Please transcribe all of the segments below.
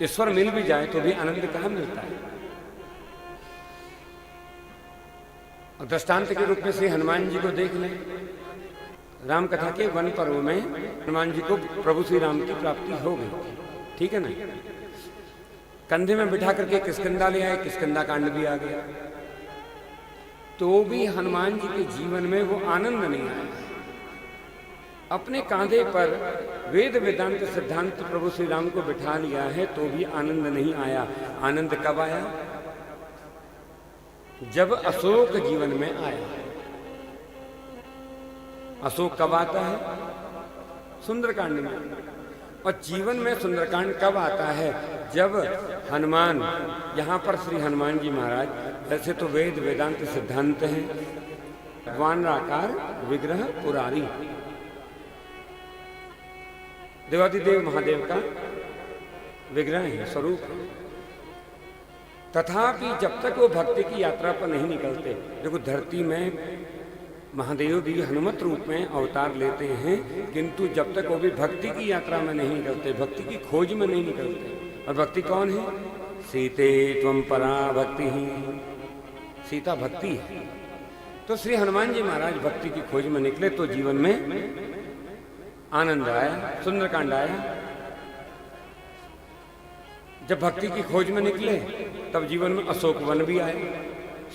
ईश्वर मिल भी जाए तो भी आनंद कहाँ मिलता है। और दृष्टांत के रूप में श्री हनुमान जी को देख लें। राम कथा के वन पर्व में हनुमान जी को प्रभु श्री राम की प्राप्ति हो गई, ठीक है ना। कंधे में बिठा करके किष्किंधा ले आए, किष्किंधा कांड भी आ गया, तो भी हनुमान जी के जीवन में वो आनंद नहीं आया। अपने कांधे पर वेद वेदांत सिद्धांत प्रभु श्री राम को बिठा लिया है तो भी आनंद नहीं आया। आनंद कब आया? जब अशोक जीवन में आया। अशोक कब आता है? सुंदरकांड में। और जीवन में सुंदरकांड कब आता है? जब हनुमान, यहां पर श्री हनुमान जी महाराज, वैसे तो वेद वेदांत सिद्धांत हैं, वानराकार विग्रह पुरारी, देवादिदेव महादेव का विग्रह है, स्वरूप। तथापि जब तक वो भक्ति की यात्रा पर नहीं निकलते, देखो धरती में महादेव भी हनुमत रूप में अवतार लेते हैं, किंतु जब तक वो भी भक्ति की यात्रा में नहीं निकलते, भक्ति की खोज में नहीं निकलते। और भक्ति कौन है? सीते त्वं परा भक्ति ही, सीता भक्ति है। तो श्री हनुमान जी महाराज भक्ति की खोज में निकले तो जीवन में आनंद आया, सुंदरकांड आया। जब भक्ति की खोज में निकले तब जीवन में अशोक वन भी आए,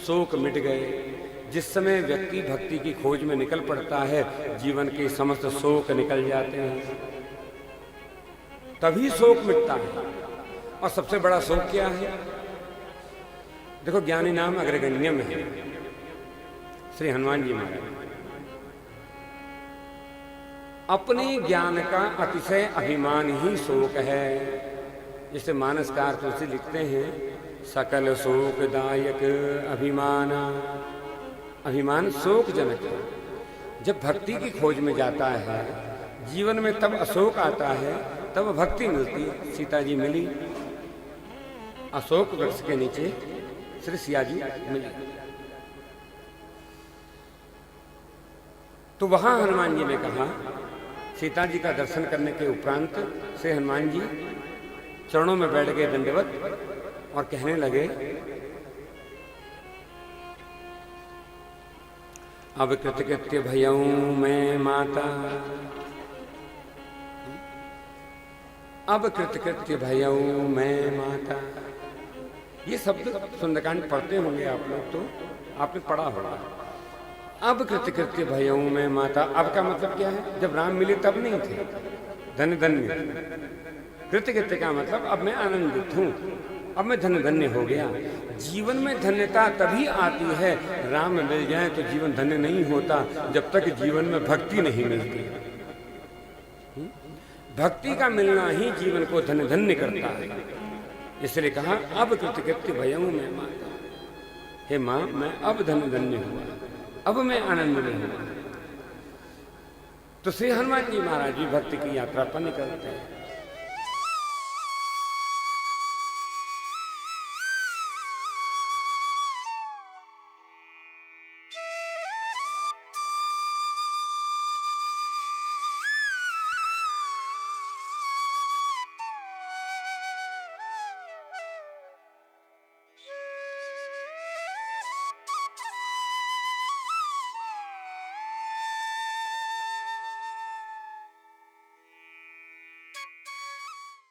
शोक मिट गए। जिस समय व्यक्ति भक्ति की खोज में निकल पड़ता है, जीवन के समस्त शोक निकल जाते हैं, तभी शोक मिटता है। और सबसे बड़ा शोक क्या है? देखो ज्ञानी नाम अग्रगण्य में है श्री हनुमान जी महाराज। अपने ज्ञान का अतिशय अभिमान ही शोक है। जिसे मानसकार तुलसी लिखते हैं, सकल शोकदायक अभिमान, अभिमान शोक जनक है। जब भक्ति की खोज में जाता है जीवन में, तब अशोक आता है, तब भक्ति मिलती है। सीता जी मिली अशोक वृक्ष के नीचे, श्री सिया जी मिले। तो वहां हनुमान जी ने कहा, सीता जी का दर्शन करने के उपरांत से हनुमान जी चरणों में बैठ गए दंडवत और कहने लगे, अब कृतकृत्य भयऊं मैं माता, अब कृतकृत्य भयऊं मैं माता। ये शब्द सुंदरकांड पढ़ते होंगे आप लोग, तो आपने पढ़ा होगा। अब कृतकृत्य भयऊं मैं माता। अब का मतलब क्या है? जब राम मिले तब नहीं थे, धन्य धन्य। कृतकृत्य का मतलब अब मैं आनंदित हूं, अब मैं धन्य धन्य हो गया। जीवन में धन्यता तभी आती है, राम मिल जाए तो जीवन धन्य नहीं होता जब तक जीवन में भक्ति नहीं मिलती। भक्ति का मिलना ही जीवन को धन्य धन्य करता है। इसलिए कहा, अब कृतकृत्य भयऊं मैं माता। हे मां, मैं अब धन्य धन्य हुआ, अब मैं आनंद में हूं। तो श्री हनुमान जी महाराज भी भक्ति की यात्रा पर निकलते हैं।